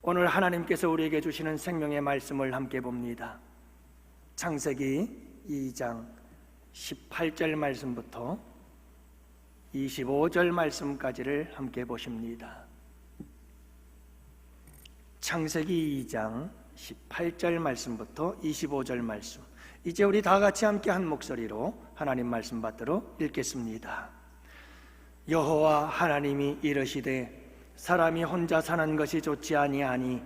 오늘 하나님께서 우리에게 주시는 생명의 말씀을 함께 봅니다. 창세기 2장 18절 말씀부터 25절 말씀까지를 함께 보십니다. 창세기 2장 18절 말씀부터 25절 말씀, 이제 우리 다 같이 함께 한 목소리로 하나님 말씀 받도록 읽겠습니다. 여호와 하나님이 이르시되 사람이 혼자 사는 것이 좋지 아니하니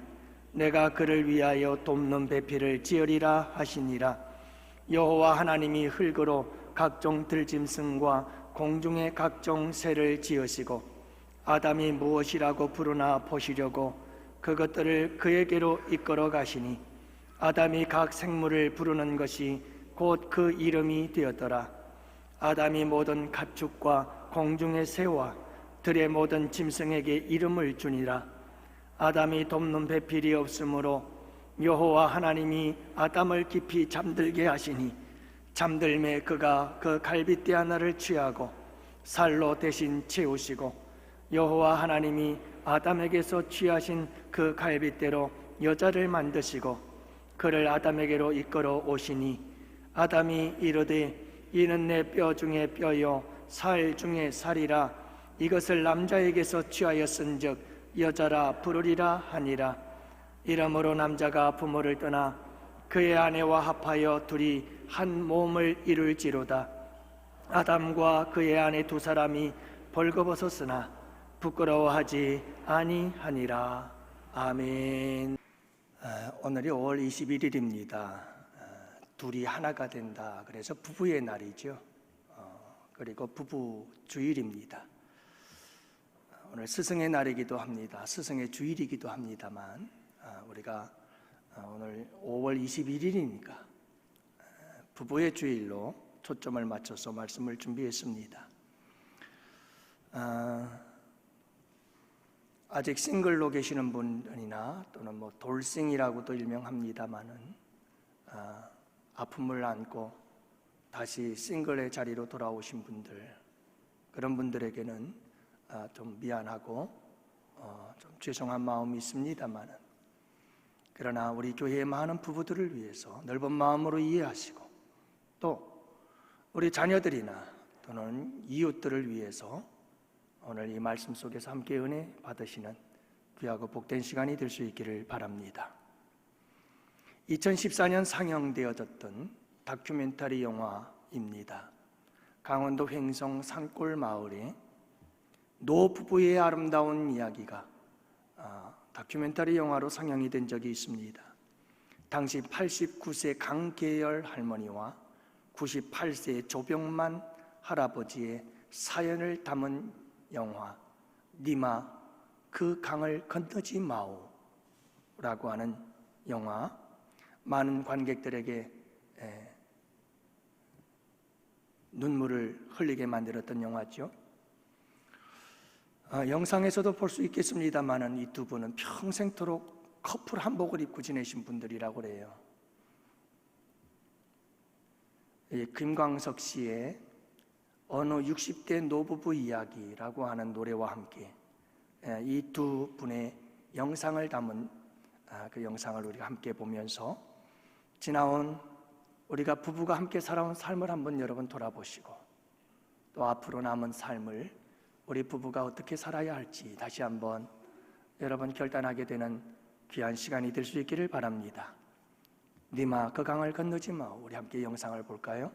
내가 그를 위하여 돕는 배필을 지으리라 하시니라. 여호와 하나님이 흙으로 각종 들짐승과 공중의 각종 새를 지으시고 아담이 무엇이라고 부르나 보시려고 그것들을 그에게로 이끌어 가시니 아담이 각 생물을 부르는 것이 곧 그 이름이 되었더라. 아담이 모든 가축과 공중의 새와 들의 모든 짐승에게 이름을 주니라. 아담이 돕는 배필이 없으므로 여호와 하나님이 아담을 깊이 잠들게 하시니 잠들매 그가 그 갈빗대 하나를 취하고 살로 대신 채우시고 여호와 하나님이 아담에게서 취하신 그 갈빗대로 여자를 만드시고 그를 아담에게로 이끌어 오시니 아담이 이르되 이는 내 뼈 중에 뼈요 살 중에 살이라. 이것을 남자에게서 취하였은즉 여자라 부르리라 하니라. 이러므로 남자가 부모를 떠나 그의 아내와 합하여 둘이 한 몸을 이룰지로다. 아담과 그의 아내 두 사람이 벌거벗었으나 부끄러워하지 아니하니라. 아멘. 오늘이 5월 21일입니다. 둘이 하나가 된다. 그래서 부부의 날이죠. 그리고 부부 주일입니다. 오늘 스승의 날이기도 합니다. 스승의 주일이기도 합니다만 우리가 오늘 5월 21일이니까 부부의 주일로 초점을 맞춰서 말씀을 준비했습니다. 아직 싱글로 계시는 분이나 또는 돌싱이라고도 일명합니다만은 아픔을 안고 다시 싱글의 자리로 돌아오신 분들, 그런 분들에게는 좀 미안하고 좀 죄송한 마음이 있습니다만은, 그러나 우리 교회의 많은 부부들을 위해서 넓은 마음으로 이해하시고 또 우리 자녀들이나 또는 이웃들을 위해서 오늘 이 말씀 속에서 함께 은혜 받으시는 귀하고 복된 시간이 될 수 있기를 바랍니다. 2014년 상영되어졌던 다큐멘터리 영화입니다. 강원도 횡성 산골 마을에 노부부의 아름다운 이야기가 다큐멘터리 영화로 상영이 된 적이 있습니다. 당시 89세 강계열 할머니와 98세 조병만 할아버지의 사연을 담은 영화 니마 그 강을 건너지 마오 라고 하는 영화, 많은 관객들에게 눈물을 흘리게 만들었던 영화죠. 영상에서도 볼 수 있겠습니다만은 이 두 분은 평생토록 커플 한복을 입고 지내신 분들이라고 그래요. 김광석 씨의 어느 60대 노부부 이야기라고 하는 노래와 함께 이 두 분의 영상을 담은 그 영상을 우리가 함께 보면서 지나온 우리가 부부가 함께 살아온 삶을 한번 여러분 돌아보시고 또 앞으로 남은 삶을 우리 부부가 어떻게 살아야 할지 다시 한번 여러분 결단하게 되는 귀한 시간이 될 수 있기를 바랍니다. 니마 그 강을 건너지 마. 우리 함께 영상을 볼까요?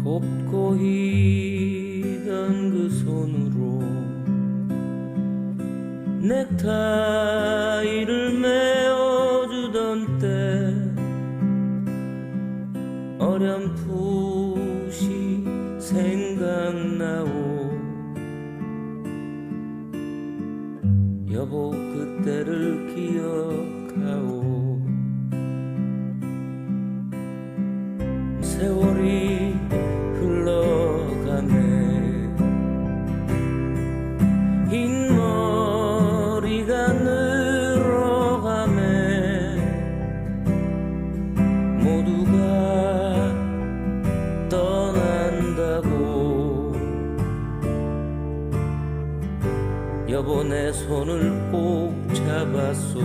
곱고 희던 그 손으로 넥타이를 메어주던 때 어렴풋이 그곳이 생각나오. 여보 그때를 기억하오. 세월이 흘러가네. 흰머리가 늘어가네. 모두가 떠난다고. 여보 내 손을 꼭 잡았소.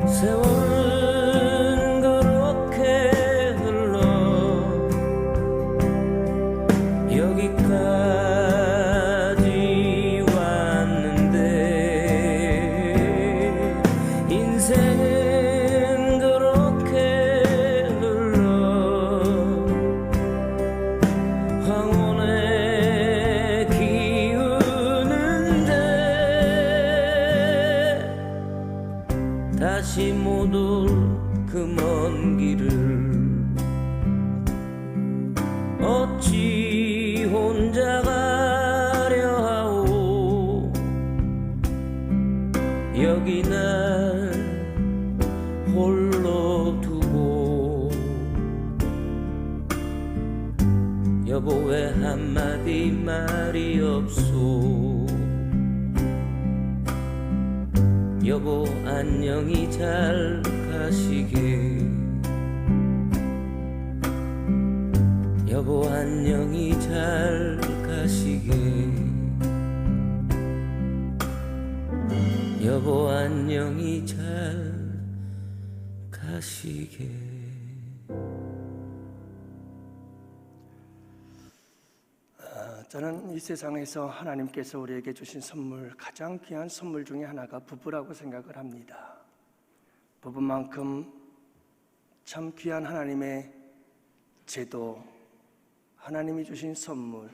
세월은 그렇게 흘러 여기까지 왔는데 인생은 그렇게 흘러 황혼에 기우는데 다시 못 올 그 먼 길을 어찌 혼자 가려 하오. 여기 날 홀로 두고. 여보 왜 한마디 말이 없소. 여보 안녕히 잘 가시게. 여보 안녕히 잘 가시게. 여보 안녕히 잘 가시게. 저는 이 세상에서 하나님께서 우리에게 주신 선물, 가장 귀한 선물 중에 하나가 부부라고 생각을 합니다. 부부만큼 참 귀한 하나님의 제도, 하나님이 주신 선물,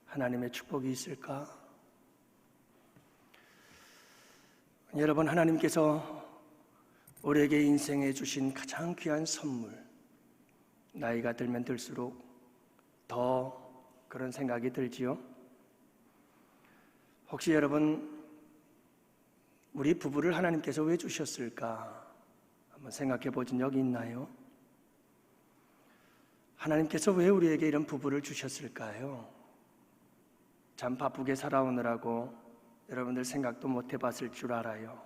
하나님의 축복이 있을까? 여러분, 하나님께서 우리에게 인생에 주신 가장 귀한 선물, 나이가 들면 들수록 더 그런 생각이 들지요. 혹시 여러분, 우리 부부를 하나님께서 왜 주셨을까? 한번 생각해 보신 적이 있나요? 하나님께서 왜 우리에게 이런 부부를 주셨을까요? 참 바쁘게 살아오느라고 여러분들 생각도 못 해봤을 줄 알아요.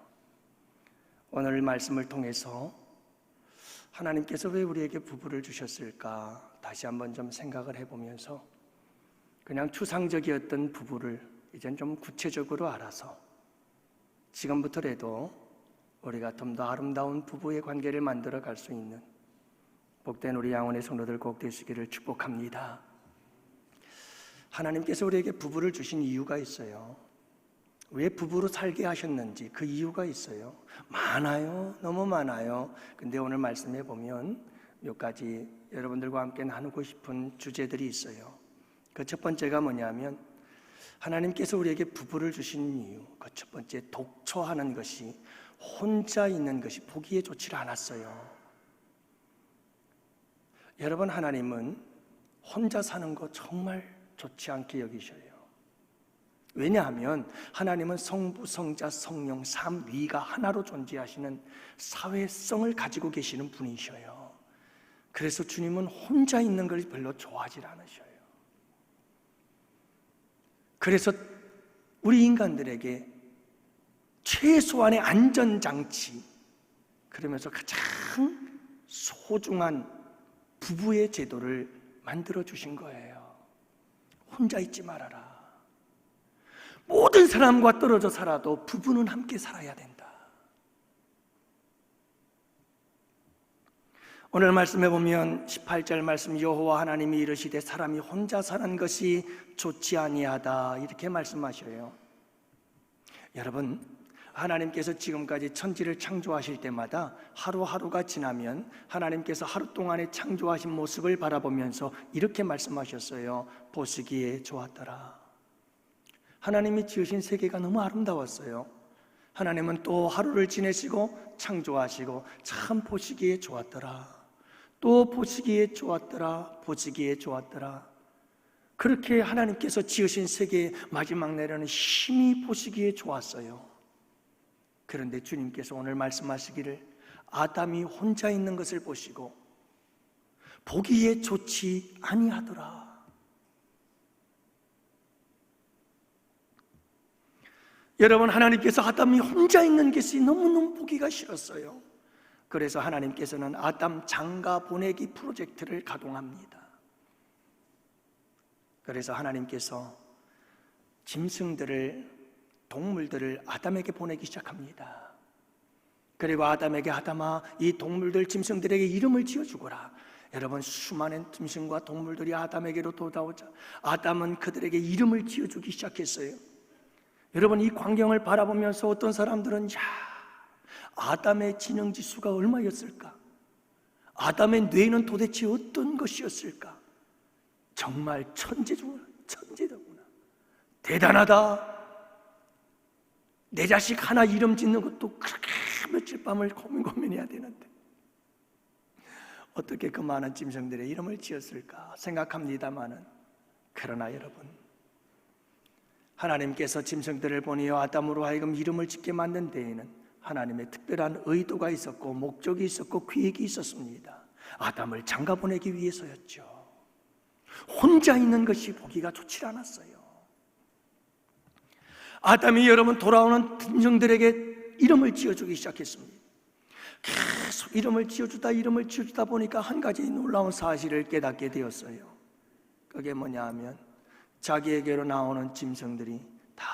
오늘 말씀을 통해서 하나님께서 왜 우리에게 부부를 주셨을까? 다시 한번 좀 생각을 해보면서 그냥 추상적이었던 부부를 이젠 좀 구체적으로 알아서 지금부터라도 우리가 좀 더 아름다운 부부의 관계를 만들어 갈 수 있는 복된 우리 양원의 성도들 꼭 되시기를 축복합니다. 하나님께서 우리에게 부부를 주신 이유가 있어요. 왜 부부로 살게 하셨는지 그 이유가 있어요. 많아요. 너무 많아요. 근데 오늘 말씀해 보면 몇 가지 여러분들과 함께 나누고 싶은 주제들이 있어요. 그 첫 번째가 뭐냐면 하나님께서 우리에게 부부를 주신 이유, 그 첫 번째, 독초하는 것이, 혼자 있는 것이 보기에 좋지 않았어요. 여러분, 하나님은 혼자 사는 거 정말 좋지 않게 여기셔요. 왜냐하면 하나님은 성부, 성자, 성령, 삼위가 하나로 존재하시는 사회성을 가지고 계시는 분이셔요. 그래서 주님은 혼자 있는 걸 별로 좋아하지 않으셔요. 그래서 우리 인간들에게 최소한의 안전장치, 그러면서 가장 소중한 부부의 제도를 만들어 주신 거예요. 혼자 있지 말아라. 모든 사람과 떨어져 살아도 부부는 함께 살아야 된다. 오늘 말씀해 보면 18절 말씀, 여호와 하나님이 이르시되 사람이 혼자 사는 것이 좋지 아니하다, 이렇게 말씀하셔요. 여러분, 하나님께서 지금까지 천지를 창조하실 때마다 하루하루가 지나면 하나님께서 하루 동안에 창조하신 모습을 바라보면서 이렇게 말씀하셨어요. 보시기에 좋았더라. 하나님이 지으신 세계가 너무 아름다웠어요. 하나님은 또 하루를 지내시고 창조하시고 참 보시기에 좋았더라. 또 보시기에 좋았더라, 보시기에 좋았더라. 그렇게 하나님께서 지으신 세계의 마지막 내려는 힘이 보시기에 좋았어요. 그런데 주님께서 오늘 말씀하시기를 아담이 혼자 있는 것을 보시고 보기에 좋지 아니하더라. 여러분, 하나님께서 아담이 혼자 있는 것이 너무너무 보기가 싫었어요. 그래서 하나님께서는 아담 장가 보내기 프로젝트를 가동합니다. 그래서 하나님께서 짐승들을, 동물들을 아담에게 보내기 시작합니다. 그리고 아담에게 아담아, 이 동물들, 짐승들에게 이름을 지어주거라. 여러분, 수많은 짐승과 동물들이 아담에게로 돌아오자 아담은 그들에게 이름을 지어주기 시작했어요. 여러분, 이 광경을 바라보면서 어떤 사람들은 아담의 지능지수가 얼마였을까? 아담의 뇌는 도대체 어떤 것이었을까? 정말 천재더구나. 대단하다. 내 자식 하나 이름 짓는 것도 그렇게 며칠 밤을 고민해야 되는데 어떻게 그 많은 짐승들의 이름을 지었을까 생각합니다마는, 그러나 여러분, 하나님께서 짐승들을 보내어 아담으로 하여금 이름을 짓게 만든 데에는 하나님의 특별한 의도가 있었고 목적이 있었고 계획이 있었습니다. 아담을 장가 보내기 위해서였죠. 혼자 있는 것이 보기가 좋지 않았어요. 아담이 여러분 돌아오는 짐승들에게 이름을 지어주기 시작했습니다. 계속 이름을 지어주다 보니까 한 가지 놀라운 사실을 깨닫게 되었어요. 그게 뭐냐 하면 자기에게로 나오는 짐승들이 다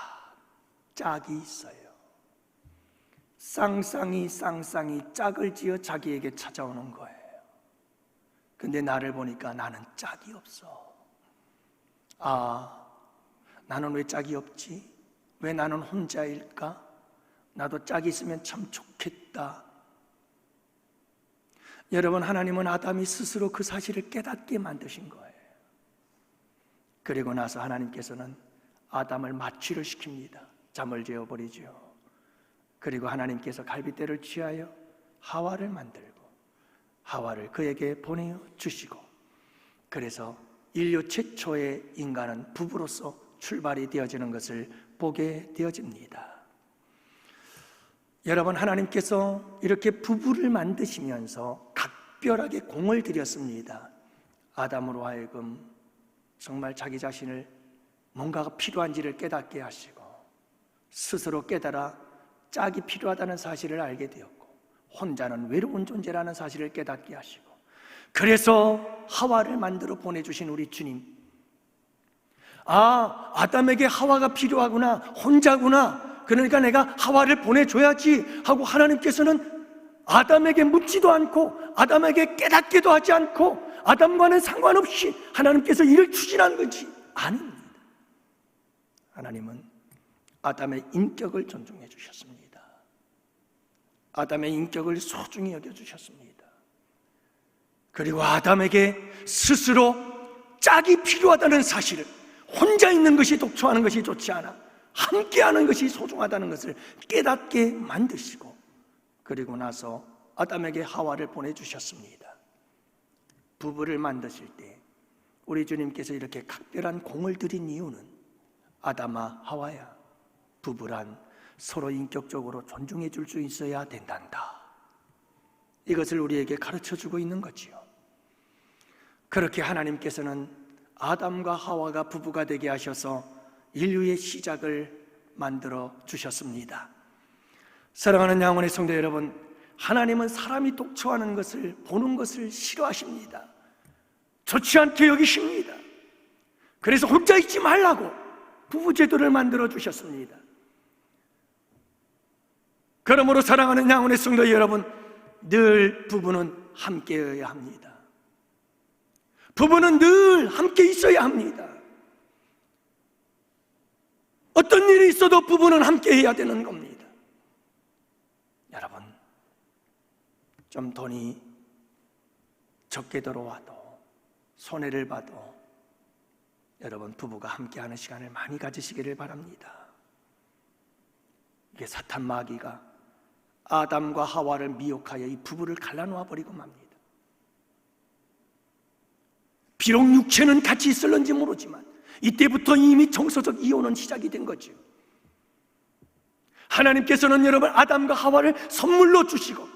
짝이 있어요. 쌍쌍이 짝을 지어 자기에게 찾아오는 거예요. 근데 나를 보니까 나는 짝이 없어. 나는 왜 짝이 없지? 왜 나는 혼자일까? 나도 짝이 있으면 참 좋겠다. 여러분, 하나님은 아담이 스스로 그 사실을 깨닫게 만드신 거예요. 그리고 나서 하나님께서는 아담을 마취를 시킵니다. 잠을 재워버리죠. 그리고 하나님께서 갈빗대를 취하여 하와를 만들고 하와를 그에게 보내어 주시고, 그래서 인류 최초의 인간은 부부로서 출발이 되어지는 것을 보게 되어집니다. 여러분, 하나님께서 이렇게 부부를 만드시면서 각별하게 공을 들였습니다. 아담으로 하여금 정말 자기 자신을 뭔가가 필요한지를 깨닫게 하시고, 스스로 깨달아 짝이 필요하다는 사실을 알게 되었고, 혼자는 외로운 존재라는 사실을 깨닫게 하시고, 그래서 하와를 만들어 보내주신 우리 주님, 아담에게 하와가 필요하구나, 혼자구나, 그러니까 내가 하와를 보내줘야지 하고 하나님께서는 아담에게 묻지도 않고 아담에게 깨닫기도 하지 않고 아담과는 상관없이 하나님께서 이를 추진한 것이 아닙니다. 하나님은 아담의 인격을 존중해 주셨습니다. 아담의 인격을 소중히 여겨주셨습니다. 그리고 아담에게 스스로 짝이 필요하다는 사실을, 혼자 있는 것이 독초하는 것이 좋지 않아 함께하는 것이 소중하다는 것을 깨닫게 만드시고, 그리고 나서 아담에게 하와를 보내주셨습니다. 부부를 만드실 때 우리 주님께서 이렇게 각별한 공을 들인 이유는 아담아 하와야, 부부란 서로 인격적으로 존중해 줄 수 있어야 된단다, 이것을 우리에게 가르쳐주고 있는 거지요. 그렇게 하나님께서는 아담과 하와가 부부가 되게 하셔서 인류의 시작을 만들어 주셨습니다. 사랑하는 양원의 성도 여러분, 하나님은 사람이 독초하는 것을, 보는 것을 싫어하십니다. 좋지 않게 여기십니다. 그래서 혼자 있지 말라고 부부제도를 만들어 주셨습니다. 그러므로 사랑하는 양원의 성도 여러분, 늘 부부는 함께여야 합니다. 부부는 늘 함께 있어야 합니다. 어떤 일이 있어도 부부는 함께 해야 되는 겁니다. 여러분, 좀 돈이 적게 들어와도, 손해를 봐도 여러분, 부부가 함께하는 시간을 많이 가지시기를 바랍니다. 이게 사탄 마귀가 아담과 하와를 미혹하여 이 부부를 갈라놓아 버리고 맙니다. 비록 육체는 같이 있을런지 모르지만 이때부터 이미 정서적 이혼은 시작이 된 거죠. 하나님께서는 여러분 아담과 하와를 선물로 주시고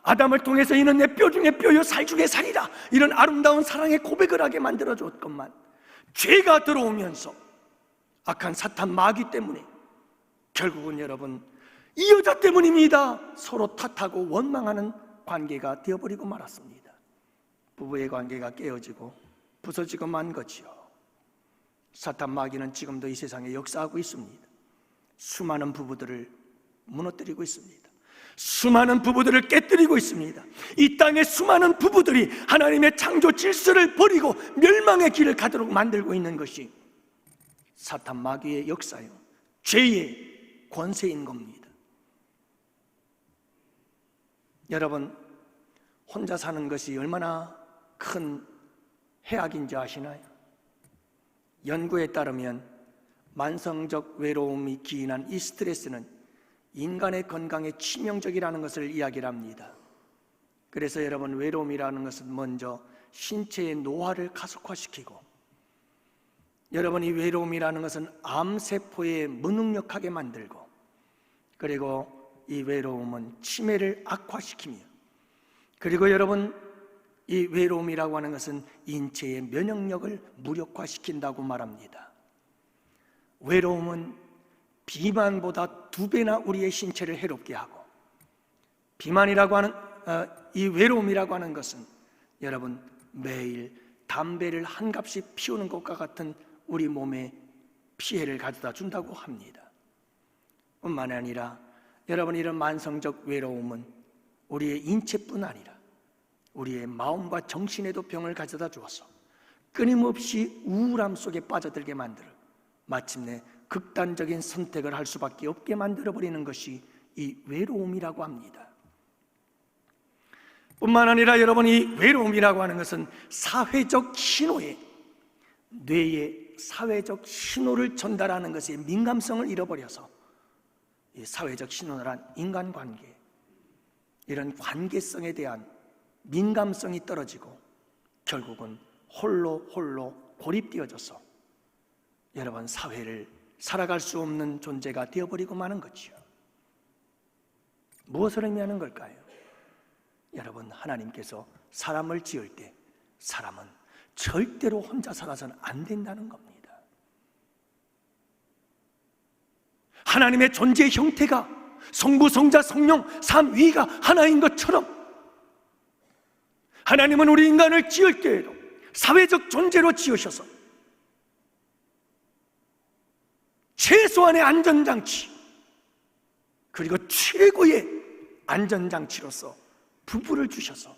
아담을 통해서 이는 내 뼈 중에 뼈요 살 중에 살이라 이런 아름다운 사랑의 고백을 하게 만들어 줬건만 죄가 들어오면서 악한 사탄 마귀 때문에 결국은 여러분 이 여자 때문입니다 서로 탓하고 원망하는 관계가 되어버리고 말았습니다. 부부의 관계가 깨어지고 부서지고 만 거지요. 사탄 마귀는 지금도 이 세상에 역사하고 있습니다. 수많은 부부들을 무너뜨리고 있습니다. 수많은 부부들을 깨뜨리고 있습니다. 이 땅에 수많은 부부들이 하나님의 창조 질서를 버리고 멸망의 길을 가도록 만들고 있는 것이 사탄 마귀의 역사요, 죄의 권세인 겁니다. 여러분, 혼자 사는 것이 얼마나 큰 해악인지 아시나요? 연구에 따르면 만성적 외로움이 기인한 이 스트레스는 인간의 건강에 치명적이라는 것을 이야기를 합니다. 그래서 여러분, 외로움이라는 것은 먼저 신체의 노화를 가속화시키고, 여러분 이 외로움이라는 것은 암세포에 무능력하게 만들고, 그리고 이 외로움은 치매를 악화시키며, 그리고 여러분 이 외로움이라고 하는 것은 인체의 면역력을 무력화시킨다고 말합니다. 외로움은 비만보다 2배나 우리의 신체를 해롭게 하고, 비만이라고 하는 이 외로움이라고 하는 것은 여러분 매일 담배를 한 갑씩 피우는 것과 같은 우리 몸에 피해를 가져다 준다고 합니다. 뿐만 아니라 여러분 이런 만성적 외로움은 우리의 인체뿐 아니라 우리의 마음과 정신에도 병을 가져다 주어서 끊임없이 우울함 속에 빠져들게 만들어 마침내 극단적인 선택을 할 수밖에 없게 만들어버리는 것이 이 외로움이라고 합니다. 뿐만 아니라 여러분 이 외로움이라고 하는 것은 사회적 신호에, 뇌에 사회적 신호를 전달하는 것에 민감성을 잃어버려서 이 사회적 신호란 인간관계, 이런 관계성에 대한 민감성이 떨어지고 결국은 홀로 고립되어져서 여러분 사회를 살아갈 수 없는 존재가 되어버리고 마는 거지요. 무엇을 의미하는 걸까요? 여러분, 하나님께서 사람을 지을 때 사람은 절대로 혼자 살아서는 안 된다는 겁니다. 하나님의 존재의 형태가 성부, 성자, 성령, 삼위가 하나인 것처럼 하나님은 우리 인간을 지을 때에도 사회적 존재로 지으셔서 최소한의 안전장치, 그리고 최고의 안전장치로서 부부를 주셔서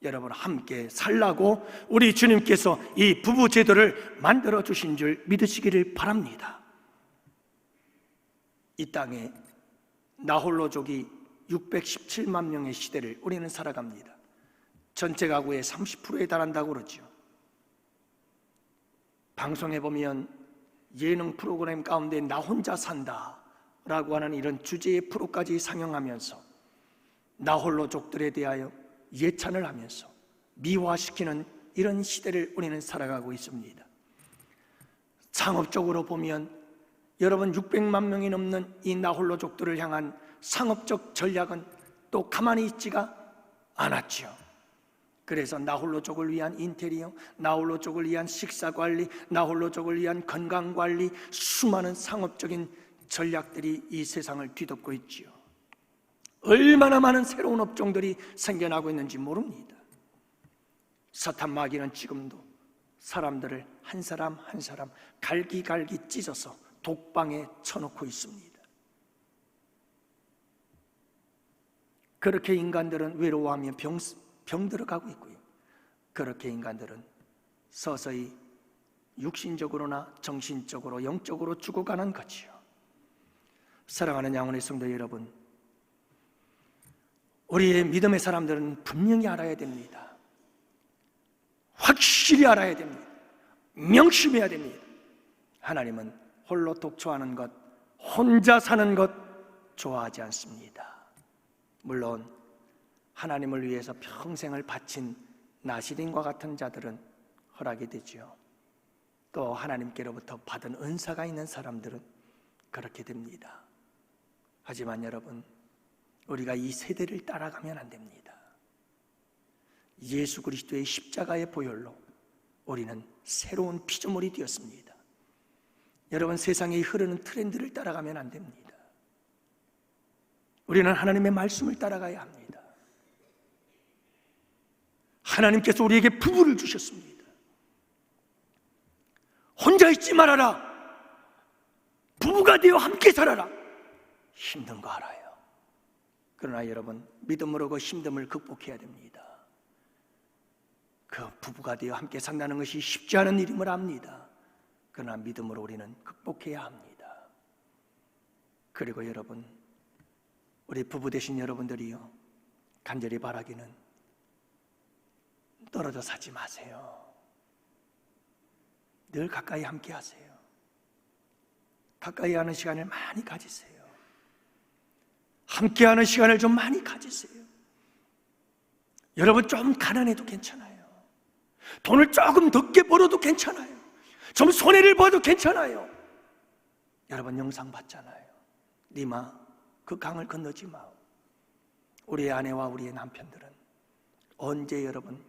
여러분 함께 살라고 우리 주님께서 이 부부 제도를 만들어 주신 줄 믿으시기를 바랍니다. 이 땅에 나홀로족이 617만 명의 시대를 우리는 살아갑니다. 전체 가구의 30%에 달한다고 그러죠. 방송에 보면 예능 프로그램 가운데 나 혼자 산다 라고 하는 이런 주제의 프로까지 상영하면서 나홀로족들에 대하여 예찬을 하면서 미화시키는 이런 시대를 우리는 살아가고 있습니다. 상업적으로 보면 여러분 600만 명이 넘는 이 나홀로족들을 향한 상업적 전략은 또 가만히 있지가 않았죠. 그래서 나홀로족을 위한 인테리어, 나홀로족을 위한 식사관리, 나홀로족을 위한 건강관리, 수많은 상업적인 전략들이 이 세상을 뒤덮고 있지요. 얼마나 많은 새로운 업종들이 생겨나고 있는지 모릅니다. 사탄 마귀는 지금도 사람들을 한 사람 한 사람 갈기갈기 찢어서 독방에 쳐놓고 있습니다. 그렇게 인간들은 외로워하며 병들어가고 있고요. 그렇게 인간들은 서서히 육신적으로나 정신적으로 영적으로 죽어가는 거지요. 사랑하는 양원의 성도 여러분, 우리의 믿음의 사람들은 분명히 알아야 됩니다. 확실히 알아야 됩니다. 명심해야 됩니다. 하나님은 홀로 독초하는 것, 혼자 사는 것 좋아하지 않습니다. 물론 하나님을 위해서 평생을 바친 나시린과 같은 자들은 허락이 되지요. 또 하나님께로부터 받은 은사가 있는 사람들은 그렇게 됩니다. 하지만 여러분, 우리가 이 세대를 따라가면 안 됩니다. 예수 그리스도의 십자가의 보혈로 우리는 새로운 피조물이 되었습니다. 여러분, 세상에 흐르는 트렌드를 따라가면 안 됩니다. 우리는 하나님의 말씀을 따라가야 합니다. 하나님께서 우리에게 부부를 주셨습니다. 혼자 있지 말아라. 부부가 되어 함께 살아라. 힘든 거 알아요. 그러나 여러분, 믿음으로 그 힘듦을 극복해야 됩니다. 그 부부가 되어 함께 산다는 것이 쉽지 않은 일임을 압니다. 그러나 믿음으로 우리는 극복해야 합니다. 그리고 여러분, 우리 부부 되신 여러분들이요, 간절히 바라기는 떨어져 사지 마세요. 늘 가까이 함께 하세요. 가까이 하는 시간을 많이 가지세요. 함께 하는 시간을 좀 많이 가지세요. 여러분, 좀 가난해도 괜찮아요. 돈을 조금 적게 벌어도 괜찮아요. 좀 손해를 봐도 괜찮아요. 여러분, 영상 봤잖아요. 니마, 그 강을 건너지 마. 우리의 아내와 우리의 남편들은 언제 여러분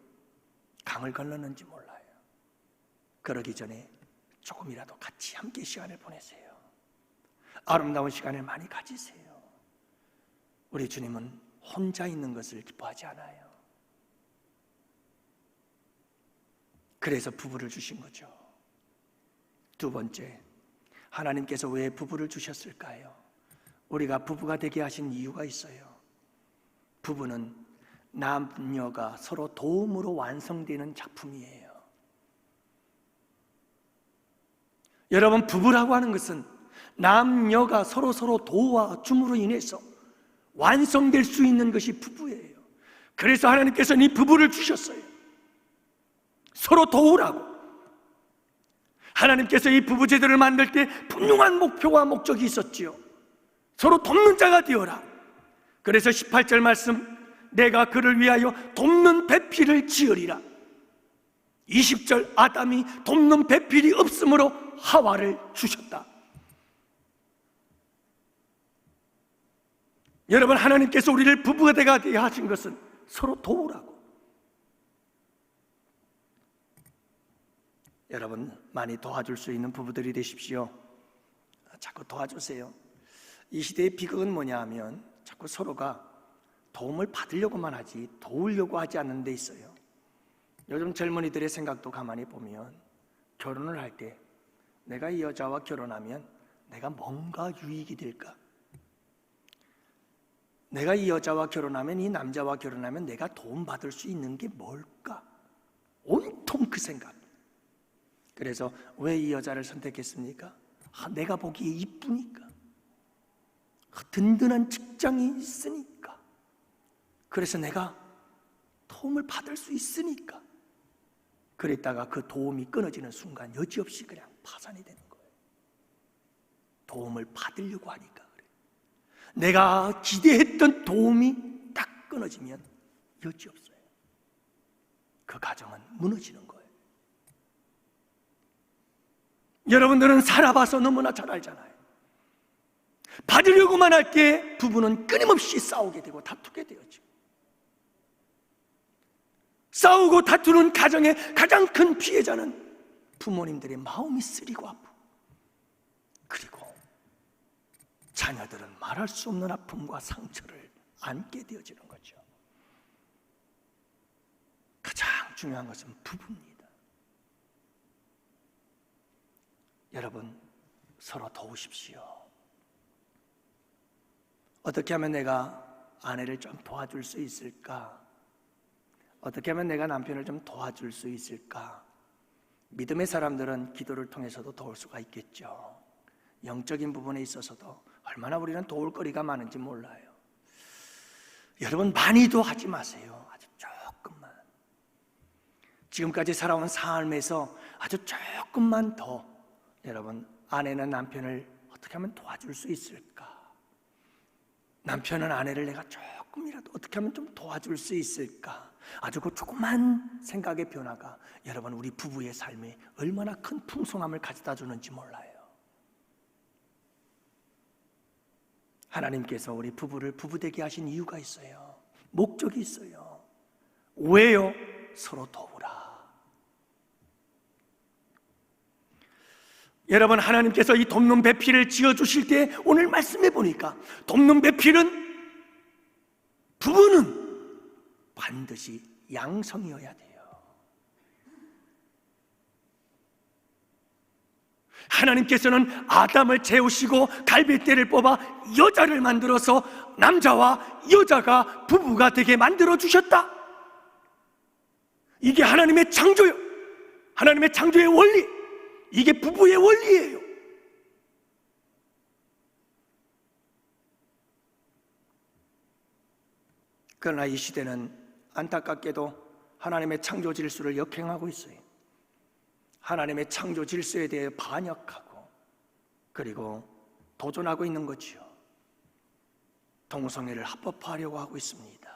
강을 건넜는지 몰라요. 그러기 전에 조금이라도 같이 함께 시간을 보내세요. 아름다운 시간을 많이 가지세요. 우리 주님은 혼자 있는 것을 기뻐하지 않아요. 그래서 부부를 주신 거죠. 두 번째, 하나님께서 왜 부부를 주셨을까요? 우리가 부부가 되게 하신 이유가 있어요. 부부는 남녀가 서로 도움으로 완성되는 작품이에요. 여러분, 부부라고 하는 것은 남녀가 서로 도와줌으로 인해서 완성될 수 있는 것이 부부예요. 그래서 하나님께서는 이 부부를 주셨어요. 서로 도우라고. 하나님께서 이 부부 제도를 만들 때 분명한 목표와 목적이 있었지요. 서로 돕는 자가 되어라. 그래서 18절 말씀, 내가 그를 위하여 돕는 배필을 지으리라. 20절, 아담이 돕는 배필이 없으므로 하와를 주셨다. 여러분, 하나님께서 우리를 부부가 되게 하신 것은 서로 도우라고. 여러분, 많이 도와줄 수 있는 부부들이 되십시오. 자꾸 도와주세요. 이 시대의 비극은 뭐냐 하면 자꾸 서로가 도움을 받으려고만 하지 도우려고 하지 않는 데 있어요. 요즘 젊은이들의 생각도 가만히 보면 결혼을 할 때 내가 이 여자와 결혼하면 내가 뭔가 유익이 될까? 내가 이 여자와 결혼하면, 이 남자와 결혼하면 내가 도움받을 수 있는 게 뭘까? 온통 그 생각. 그래서 왜 이 여자를 선택했습니까? 내가 보기에 이쁘니까, 든든한 직장이 있으니까, 그래서 내가 도움을 받을 수 있으니까. 그랬다가 그 도움이 끊어지는 순간 여지없이 그냥 파산이 되는 거예요. 도움을 받으려고 하니까 그래. 내가 기대했던 도움이 딱 끊어지면 여지없어요. 그 가정은 무너지는 거예요. 여러분들은 살아봐서 너무나 잘 알잖아요. 받으려고만 할 때 부부는 끊임없이 싸우게 되고 다투게 되었죠. 싸우고 다투는 가정의 가장 큰 피해자는 부모님들의 마음이 쓰리고 아프고, 그리고 자녀들은 말할 수 없는 아픔과 상처를 안게 되어지는 거죠. 가장 중요한 것은 부부입니다. 여러분, 서로 도우십시오. 어떻게 하면 내가 아내를 좀 도와줄 수 있을까? 어떻게 하면 내가 남편을 좀 도와줄 수 있을까? 믿음의 사람들은 기도를 통해서도 도울 수가 있겠죠. 영적인 부분에 있어서도 얼마나 우리는 도울 거리가 많은지 몰라요. 여러분, 많이도 하지 마세요. 아주 조금만. 지금까지 살아온 삶에서 아주 조금만 더 여러분, 아내는 남편을 어떻게 하면 도와줄 수 있을까? 남편은 아내를 내가 조금이라도 어떻게 하면 좀 도와줄 수 있을까? 아주 그 조그만 생각의 변화가 여러분 우리 부부의 삶에 얼마나 큰 풍성함을 가져다 주는지 몰라요. 하나님께서 우리 부부를 부부되게 하신 이유가 있어요. 목적이 있어요. 왜요? 서로 도우라. 여러분, 하나님께서 이 돕는 배필을 지어주실 때 오늘 말씀해 보니까 돕는 배필은 부부는 반드시 양성이어야 돼요. 하나님께서는 아담을 재우시고 갈빗대를 뽑아 여자를 만들어서 남자와 여자가 부부가 되게 만들어 주셨다. 이게 하나님의 창조요. 하나님의 창조의 원리. 이게 부부의 원리예요. 그러나 이 시대는 안타깝게도 하나님의 창조 질서를 역행하고 있어요. 하나님의 창조 질서에 대해 반역하고 그리고 도전하고 있는 거지요. 동성애를 합법화하려고 하고 있습니다.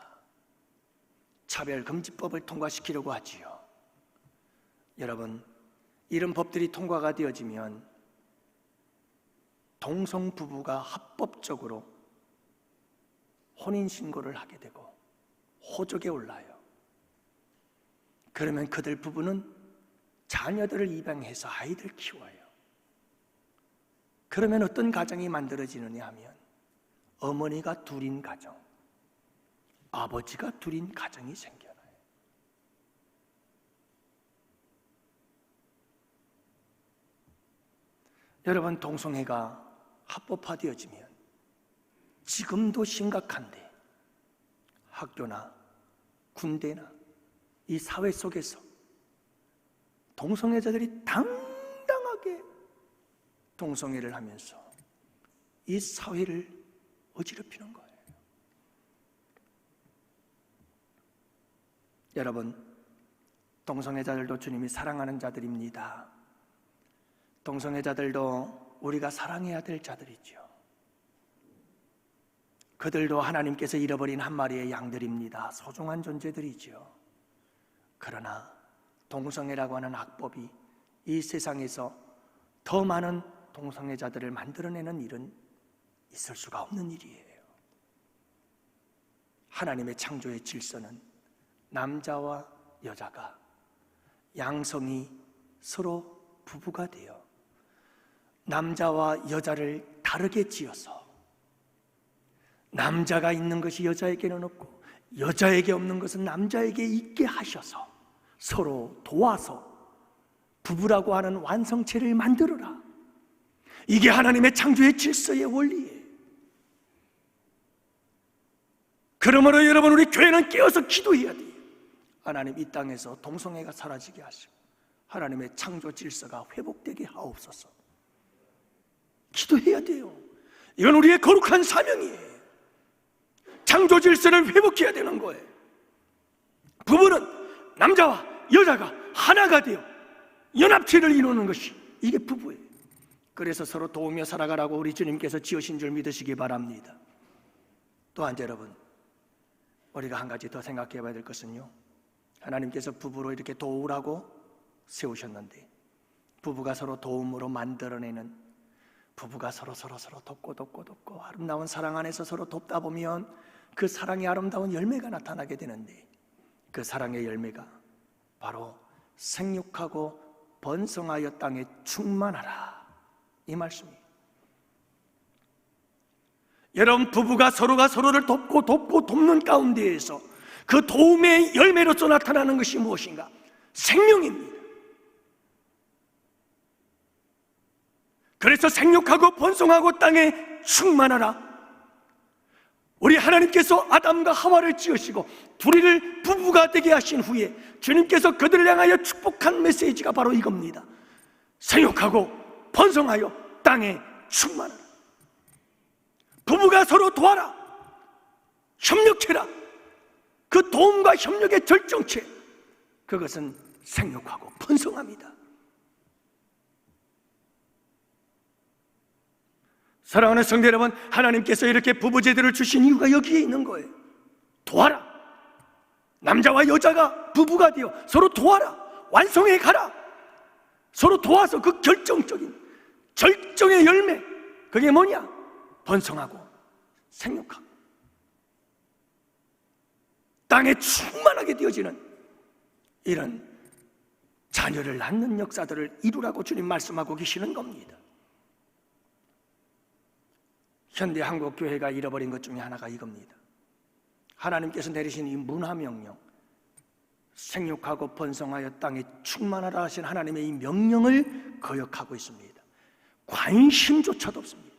차별금지법을 통과시키려고 하지요. 여러분, 이런 법들이 통과가 되어지면 동성부부가 합법적으로 혼인신고를 하게 되고 호적에 올라요. 그러면 그들 부부는 자녀들을 입양해서 아이들 키워요. 그러면 어떤 가정이 만들어지느냐 하면 어머니가 둘인 가정, 아버지가 둘인 가정이 생겨나요. 여러분, 동성애가 합법화되어지면 지금도 심각한데 학교나 군대나 이 사회 속에서 동성애자들이 당당하게 동성애를 하면서 이 사회를 어지럽히는 거예요. 여러분, 동성애자들도 주님이 사랑하는 자들입니다. 동성애자들도 우리가 사랑해야 될 자들이죠. 그들도 하나님께서 잃어버린 한 마리의 양들입니다. 소중한 존재들이죠. 그러나 동성애라고 하는 악법이 이 세상에서 더 많은 동성애자들을 만들어내는 일은 있을 수가 없는 일이에요. 하나님의 창조의 질서는 남자와 여자가 양성이 서로 부부가 되어 남자와 여자를 다르게 지어서 남자가 있는 것이 여자에게는 없고 여자에게 없는 것은 남자에게 있게 하셔서 서로 도와서 부부라고 하는 완성체를 만들어라. 이게 하나님의 창조의 질서의 원리예요. 그러므로 여러분, 우리 교회는 깨어서 기도해야 돼요. 하나님, 이 땅에서 동성애가 사라지게 하시고 하나님의 창조 질서가 회복되게 하옵소서. 기도해야 돼요. 이건 우리의 거룩한 사명이에요. 창조 질서를 회복해야 되는 거예요. 부부는 남자와 여자가 하나가 되어 연합체를 이루는 것이 이게 부부예요. 그래서 서로 도우며 살아가라고 우리 주님께서 지으신 줄 믿으시기 바랍니다. 또한 여러분, 우리가 한 가지 더 생각해 봐야 될 것은요, 하나님께서 부부로 이렇게 도우라고 세우셨는데 부부가 서로 도움으로 만들어내는, 부부가 서로 돕고 아름다운 사랑 안에서 서로 돕다 보면 그 사랑의 아름다운 열매가 나타나게 되는데, 그 사랑의 열매가 바로 생육하고 번성하여 땅에 충만하라, 이 말씀이에요. 여러분, 부부가 서로가 서로를 돕는 가운데에서 그 도움의 열매로서 나타나는 것이 무엇인가? 생명입니다. 그래서 생육하고 번성하고 땅에 충만하라. 우리 하나님께서 아담과 하와를 지으시고 둘이를 부부가 되게 하신 후에 주님께서 그들을 향하여 축복한 메시지가 바로 이겁니다. 생육하고 번성하여 땅에 충만하라. 부부가 서로 도와라, 협력해라. 그 도움과 협력의 절정체, 그것은 생육하고 번성합니다. 사랑하는 성도 여러분, 하나님께서 이렇게 부부제도를 주신 이유가 여기에 있는 거예요. 도와라. 남자와 여자가 부부가 되어 서로 도와라. 완성해 가라. 서로 도와서 그 결정적인 절정의 열매, 그게 뭐냐? 번성하고 생육하고 땅에 충만하게 되어지는 이런 자녀를 낳는 역사들을 이루라고 주님 말씀하고 계시는 겁니다. 현대 한국 교회가 잃어버린 것 중에 하나가 이겁니다. 하나님께서 내리신 이 문화명령, 생육하고 번성하여 땅에 충만하라 하신 하나님의 이 명령을 거역하고 있습니다. 관심조차도 없습니다.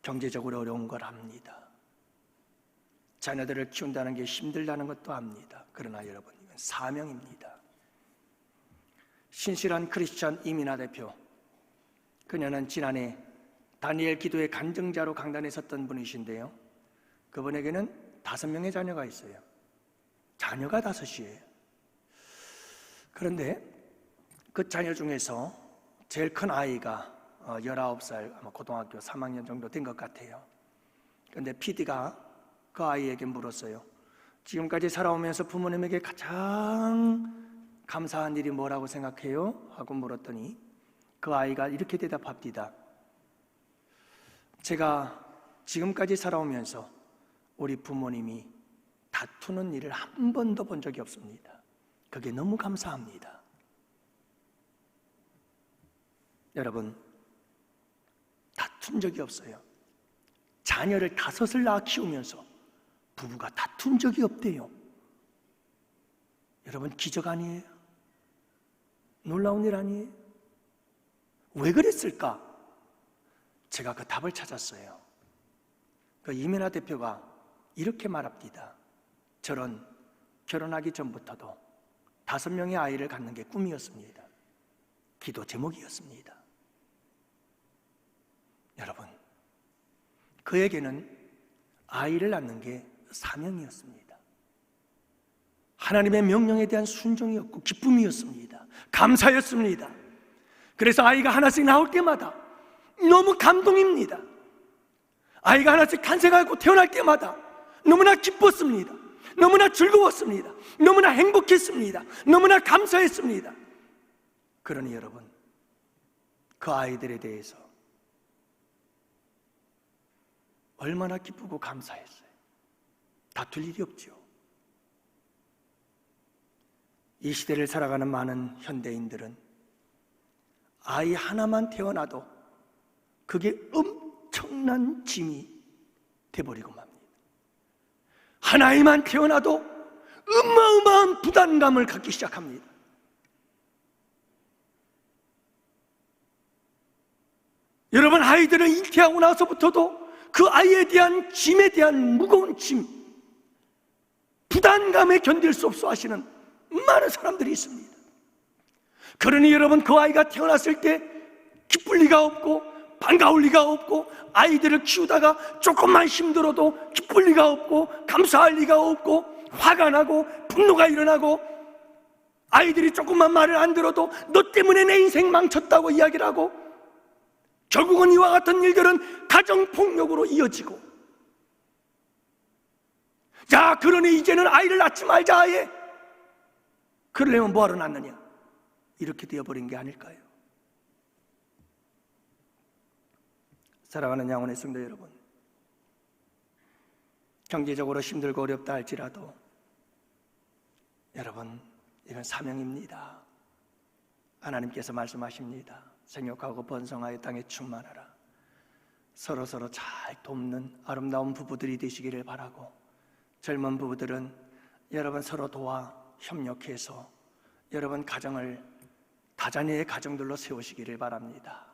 경제적으로 어려운 걸 압니다. 자녀들을 키운다는 게 힘들다는 것도 압니다. 그러나 여러분, 이건 사명입니다. 신실한 크리스찬 이민아 대표, 그녀는 지난해 다니엘 기도의 간증자로 강단에 섰던 분이신데요, 그분에게는 5명의 자녀가 있어요. 자녀가 5이에요. 그런데 그 자녀 중에서 제일 큰 아이가 19살, 아마 고등학교 3학년 정도 된 것 같아요. 그런데 PD가 그 아이에게 물었어요. 지금까지 살아오면서 부모님에게 가장 감사한 일이 뭐라고 생각해요? 하고 물었더니 그 아이가 이렇게 대답합니다. 제가 지금까지 살아오면서 우리 부모님이 다투는 일을 한 번도 본 적이 없습니다. 그게 너무 감사합니다. 여러분, 다툰 적이 없어요. 자녀를 5을 낳아 키우면서 부부가 다툰 적이 없대요. 여러분, 기적 아니에요? 놀라운 일 아니에요? 왜 그랬을까? 제가 그 답을 찾았어요. 그 이민아 대표가 이렇게 말합니다. 저는 결혼하기 전부터도 5명의 아이를 갖는 게 꿈이었습니다. 기도 제목이었습니다. 여러분, 그에게는 아이를 낳는 게 사명이었습니다. 하나님의 명령에 대한 순종이었고 기쁨이었습니다. 감사였습니다. 그래서 아이가 하나씩 나올 때마다 너무 감동입니다. 아이가 하나씩 탄생하고 태어날 때마다 너무나 기뻤습니다. 너무나 즐거웠습니다. 너무나 행복했습니다. 너무나 감사했습니다. 그러니 여러분, 그 아이들에 대해서 얼마나 기쁘고 감사했어요. 다툴 일이 없죠. 이 시대를 살아가는 많은 현대인들은 아이 하나만 태어나도 그게 엄청난 짐이 돼버리고 맙니다. 한 아이만 태어나도 어마어마한 부담감을 갖기 시작합니다. 여러분, 아이들을 잉태하고 나서부터도 그 아이에 대한 짐에 대한 무거운 짐, 부담감에 견딜 수 없어 하시는 많은 사람들이 있습니다. 그러니 여러분, 그 아이가 태어났을 때 기쁠 리가 없고 반가울 리가 없고, 아이들을 키우다가 조금만 힘들어도 기쁠 리가 없고 감사할 리가 없고, 화가 나고 분노가 일어나고, 아이들이 조금만 말을 안 들어도 너 때문에 내 인생 망쳤다고 이야기를 하고, 결국은 이와 같은 일들은 가정폭력으로 이어지고, 자, 그러니 이제는 아이를 낳지 말자 아예. 그러려면 뭐하러 낳느냐, 이렇게 되어버린 게 아닐까요? 사랑하는 양원의 성도 여러분, 경제적으로 힘들고 어렵다 할지라도 여러분, 이건 사명입니다. 하나님께서 말씀하십니다. 생육하고 번성하여 땅에 충만하라. 서로서로 잘 돕는 아름다운 부부들이 되시기를 바라고, 젊은 부부들은 여러분 서로 도와 협력해서 여러분 가정을 다자녀의 가정들로 세우시기를 바랍니다.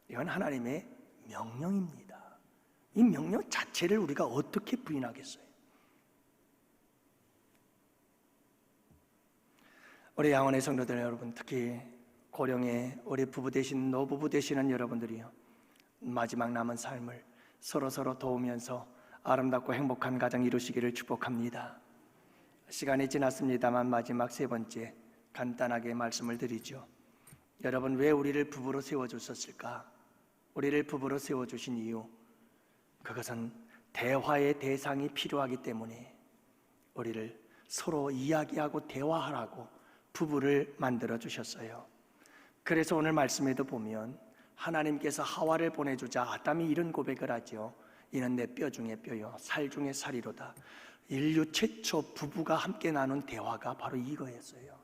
이건 하나님의 명령입니다. 이 명령 자체를 우리가 어떻게 부인하겠어요? 우리 양원의 성도들 여러분, 특히 고령의 우리 부부 되신 노부부 되시는 여러분들이요, 마지막 남은 삶을 서로서로 도우면서 아름답고 행복한 가정 이루시기를 축복합니다. 시간이 지났습니다만 마지막 3번째 간단하게 말씀을 드리죠. 여러분, 왜 우리를 부부로 세워주셨을까? 우리를 부부로 세워주신 이유, 그것은 대화의 대상이 필요하기 때문에 우리를 서로 이야기하고 대화하라고 부부를 만들어 주셨어요. 그래서 오늘 말씀에도 보면 하나님께서 하와를 보내주자 아담이 이런 고백을 하죠. 이는 내 뼈 중에 뼈요 살 중에 살이로다. 인류 최초 부부가 함께 나눈 대화가 바로 이거였어요.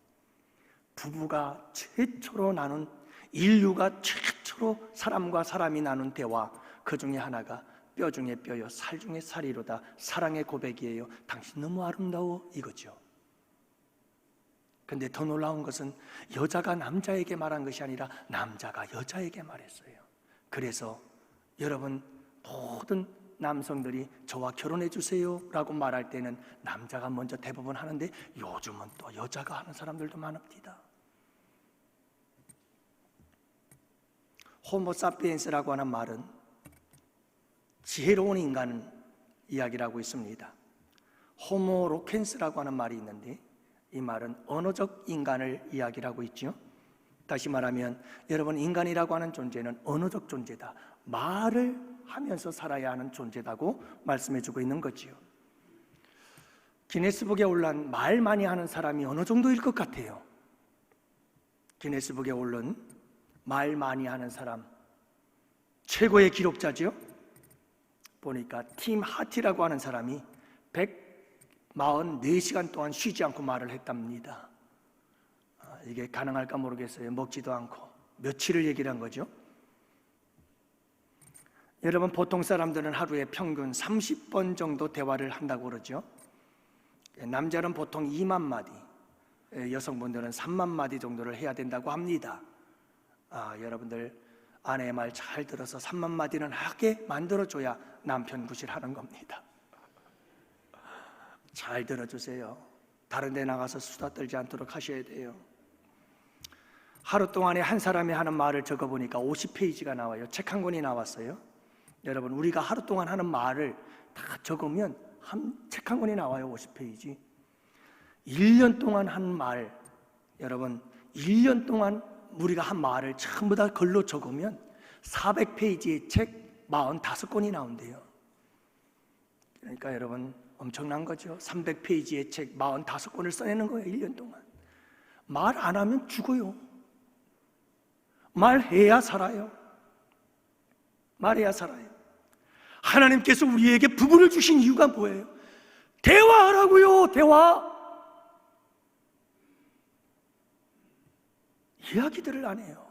부부가 최초로 나눈, 인류가 최초로 사람과 사람이 나눈 대화, 그 중에 하나가 뼈 중에 뼈요 살 중에 살이로다. 사랑의 고백이에요. 당신 너무 아름다워, 이거죠. 근데 더 놀라운 것은 여자가 남자에게 말한 것이 아니라 남자가 여자에게 말했어요. 그래서 여러분, 모든 남성들이 저와 결혼해 주세요 라고 말할 때는 남자가 먼저 대부분 하는데 요즘은 또 여자가 하는 사람들도 많습니다. 호모사피엔스라고 하는 말은 지혜로운 인간 이야기라고 있습니다. 호모로켄스라고 하는 말이 있는데 이 말은 언어적 인간을 이야기하고 있죠. 다시 말하면 여러분, 인간이라고 하는 존재는 언어적 존재다. 말을 하면서 살아야 하는 존재다고 말씀해주고 있는 거지요. 기네스북에 올른 말 많이 하는 사람이 어느 정도일 것 같아요? 기네스북에 올른 말 많이 하는 사람 최고의 기록자죠. 보니까 팀 하티라고 하는 사람이 144시간 동안 쉬지 않고 말을 했답니다. 이게 가능할까 모르겠어요. 먹지도 않고 며칠을 얘기를 한 거죠. 여러분, 보통 사람들은 하루에 평균 30번 정도 대화를 한다고 그러죠. 남자는 보통 2만 마디, 여성분들은 3만 마디 정도를 해야 된다고 합니다. 여러분들 아내의 말 잘 들어서 3만 마디는 하게 만들어줘야 남편 구실하는 겁니다. 잘 들어주세요. 다른 데 나가서 수다 떨지 않도록 하셔야 돼요. 하루 동안에 한 사람이 하는 말을 적어보니까 50페이지가 나와요. 책 한 권이 나왔어요. 여러분, 우리가 하루 동안 하는 말을 다 적으면 책 한 권이 나와요. 50페이지. 1년 동안 한 말, 여러분 1년 동안 우리가 한 말을 전부 다 글로 적으면 400페이지의 책 45권이 나온대요. 그러니까 여러분, 엄청난 거죠. 300페이지의 책 45권을 써내는 거예요. 1년 동안. 말 안 하면 죽어요. 말해야 살아요. 말해야 살아요. 하나님께서 우리에게 부부를 주신 이유가 뭐예요? 대화하라고요. 대화. 이야기들을 안 해요.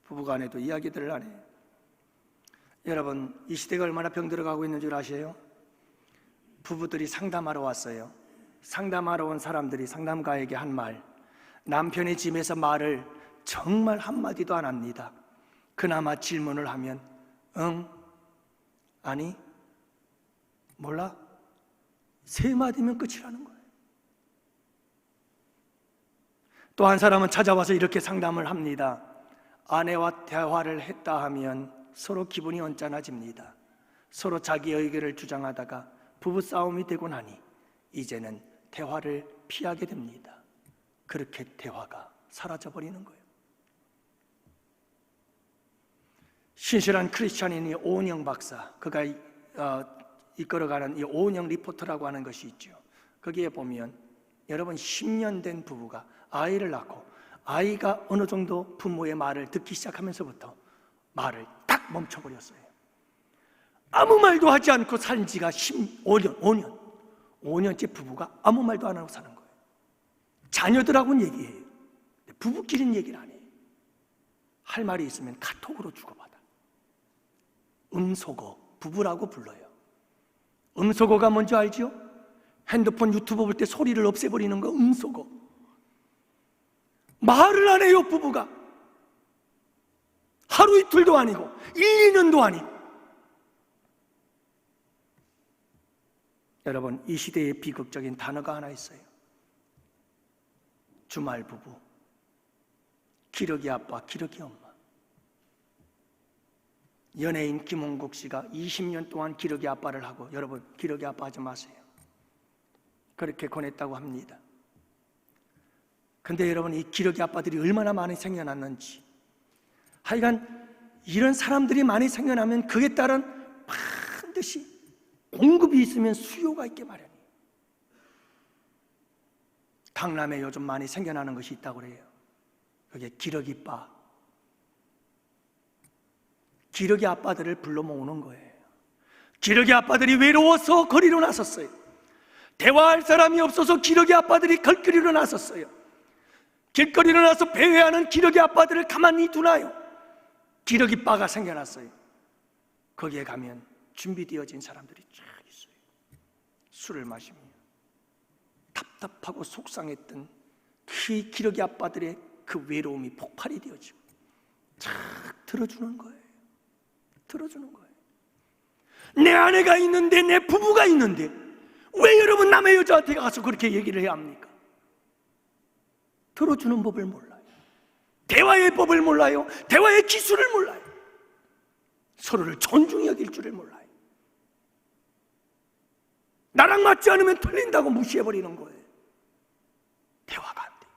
부부간에도 이야기들을 안 해요. 여러분, 이 시대가 얼마나 병들어가고 있는 줄 아세요? 부부들이 상담하러 왔어요. 상담하러 온 사람들이 상담가에게 한 말, 남편의 집에서 말을 정말 한마디도 안 합니다. 그나마 질문을 하면 응? 아니? 몰라? 3마디면 끝이라는 거예요. 또 한 사람은 찾아와서 이렇게 상담을 합니다. 아내와 대화를 했다 하면 서로 기분이 언짢아집니다. 서로 자기 의견을 주장하다가 부부싸움이 되고 나니 이제는 대화를 피하게 됩니다. 그렇게 대화가 사라져버리는 거예요. 신실한 크리스찬인이 오은영 박사, 그가 이끌어가는 이 오은영 리포트라고 하는 것이 있죠. 거기에 보면 여러분, 10년 된 부부가 아이를 낳고 아이가 어느 정도 부모의 말을 듣기 시작하면서부터 말을 딱 멈춰버렸어요. 아무 말도 하지 않고 산 지가 5년째 부부가 아무 말도 안 하고 사는 거예요. 자녀들하고는 얘기해요. 부부끼리는 얘기를 안 해요. 할 말이 있으면 카톡으로 주고받아. 음소거, 부부라고 불러요. 음소거가 뭔지 알죠? 핸드폰 유튜브 볼 때 소리를 없애버리는 거 음소거. 말을 안 해요, 부부가. 하루 이틀도 아니고 1, 2년도 아니고. 여러분, 이 시대의 비극적인 단어가 하나 있어요. 주말 부부, 기러기 아빠, 기러기 엄마. 연예인 김홍국 씨가 20년 동안 기러기 아빠를 하고, 여러분, 기러기 아빠 하지 마세요. 그렇게 권했다고 합니다. 근데 여러분, 이 기러기 아빠들이 얼마나 많이 생겨났는지, 하여간 이런 사람들이 많이 생겨나면 그에 따른 반드시 공급이 있으면 수요가 있게 마련이에요. 강남에 요즘 많이 생겨나는 것이 있다고 그래요. 그게 기러기바. 기러기 아빠들을 불러 모으는 거예요. 기러기 아빠들이 외로워서 거리로 나섰어요. 대화할 사람이 없어서 기러기 아빠들이 길거리로 나섰어요. 길거리로 나서 배회하는 기러기 아빠들을 가만히 두나요? 기러기바가 생겨났어요. 거기에 가면 준비되어진 사람들이 쫙 있어요. 술을 마시며 답답하고 속상했던 그 기러기 아빠들의 그 외로움이 폭발이 되어지고 쫙 들어주는 거예요. 들어주는 거예요. 내 아내가 있는데, 내 부부가 있는데 왜 여러분 남의 여자한테 가서 그렇게 얘기를 해야 합니까? 들어주는 법을 몰라요. 대화의 법을 몰라요. 대화의 기술을 몰라요. 서로를 존중히 여길 줄을 몰라요. 나랑 맞지 않으면 틀린다고 무시해버리는 거예요. 대화가 안 돼요.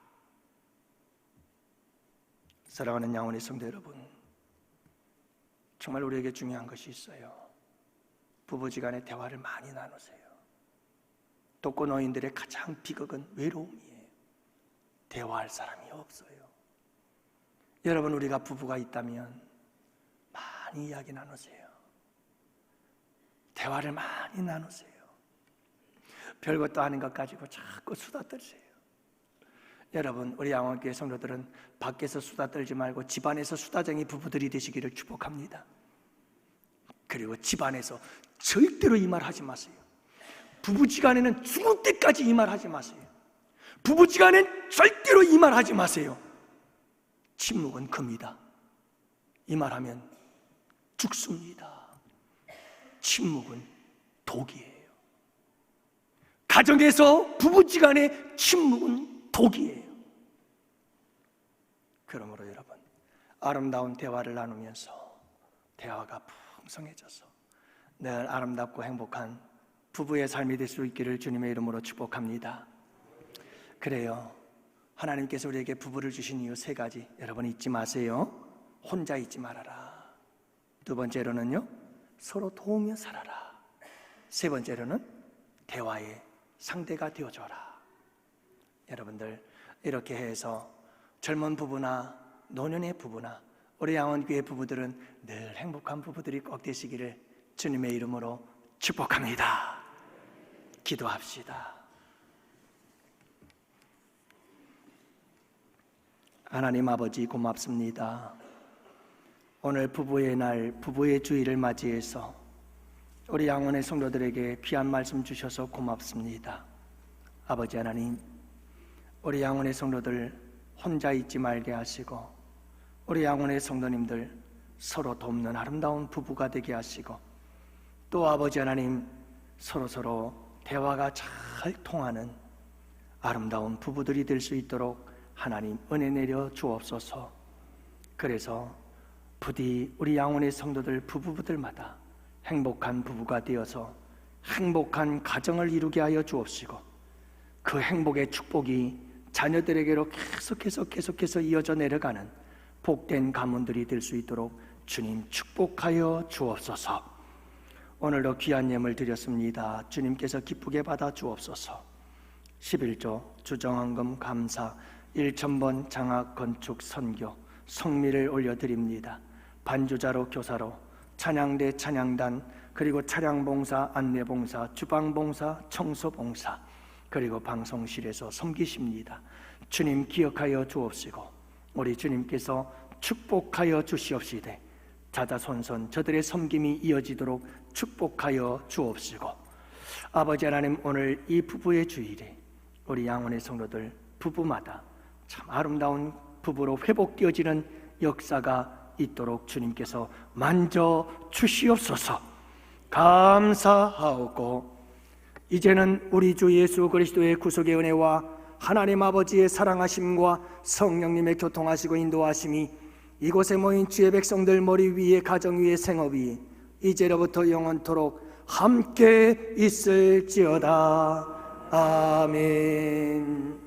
사랑하는 양원의 성도 여러분, 정말 우리에게 중요한 것이 있어요. 부부지간에 대화를 많이 나누세요. 독거노인들의 가장 비극은 외로움이에요. 대화할 사람이 없어요. 여러분, 우리가 부부가 있다면 많이 이야기 나누세요. 대화를 많이 나누세요. 별것도 아닌 것 가지고 자꾸 수다 떨세요. 여러분, 우리 양원교회 성도들은 밖에서 수다 떨지 말고 집안에서 수다쟁이 부부들이 되시기를 축복합니다. 그리고 집안에서 절대로 이 말 하지 마세요. 부부지간에는 죽을 때까지 이 말 하지 마세요. 부부지간엔 절대로 이 말 하지 마세요. 침묵은 금이다. 이 말하면 죽습니다. 침묵은 독이에요. 가정에서 부부지간의 침묵은 독이에요. 그러므로 여러분, 아름다운 대화를 나누면서 대화가 풍성해져서 늘 아름답고 행복한 부부의 삶이 될 수 있기를 주님의 이름으로 축복합니다. 그래요, 하나님께서 우리에게 부부를 주신 이유 3가지 여러분 잊지 마세요. 혼자 있지 말아라. 2번째로는요, 서로 도우며 살아라. 3번째로는 대화의 상대가 되어줘라. 여러분들, 이렇게 해서 젊은 부부나 노년의 부부나 우리 양원교회 부부들은 늘 행복한 부부들이 꼭 되시기를 주님의 이름으로 축복합니다. 기도합시다. 하나님 아버지, 고맙습니다. 오늘 부부의 날, 부부의 주일을 맞이해서 우리 양원의 성도들에게 귀한 말씀 주셔서 고맙습니다. 아버지 하나님, 우리 양원의 성도들 혼자 있지 말게 하시고 우리 양원의 성도님들 서로 돕는 아름다운 부부가 되게 하시고 또 아버지 하나님, 서로 대화가 잘 통하는 아름다운 부부들이 될 수 있도록 하나님 은혜 내려 주옵소서. 그래서 부디 우리 양원의 성도들 부부들마다 행복한 부부가 되어서 행복한 가정을 이루게 하여 주옵시고 그 행복의 축복이 자녀들에게로 계속해서 이어져 내려가는 복된 가문들이 될 수 있도록 주님 축복하여 주옵소서. 오늘도 귀한 예물 드렸습니다. 주님께서 기쁘게 받아 주옵소서. 11조 주정헌금 감사 1,000번 장학 건축 선교 성미를 올려드립니다. 반주자로 교사로 찬양대 찬양단 그리고 차량봉사 안내봉사 주방봉사 청소봉사 그리고 방송실에서 섬기십니다. 주님 기억하여 주옵시고 우리 주님께서 축복하여 주시옵시되 자자손손 저들의 섬김이 이어지도록 축복하여 주옵시고 아버지 하나님, 오늘 이 부부의 주일에 우리 양원의 성도들 부부마다 참 아름다운 부부로 회복되어지는 역사가 있도록 주님께서 만져 주시옵소서. 감사하오고 이제는 우리 주 예수 그리스도의 구속의 은혜와 하나님 아버지의 사랑하심과 성령님의 교통하시고 인도하심이 이곳에 모인 주의 백성들 머리 위에 가정 위에 생업 위에 이제로부터 영원토록 함께 있을지어다. 아멘.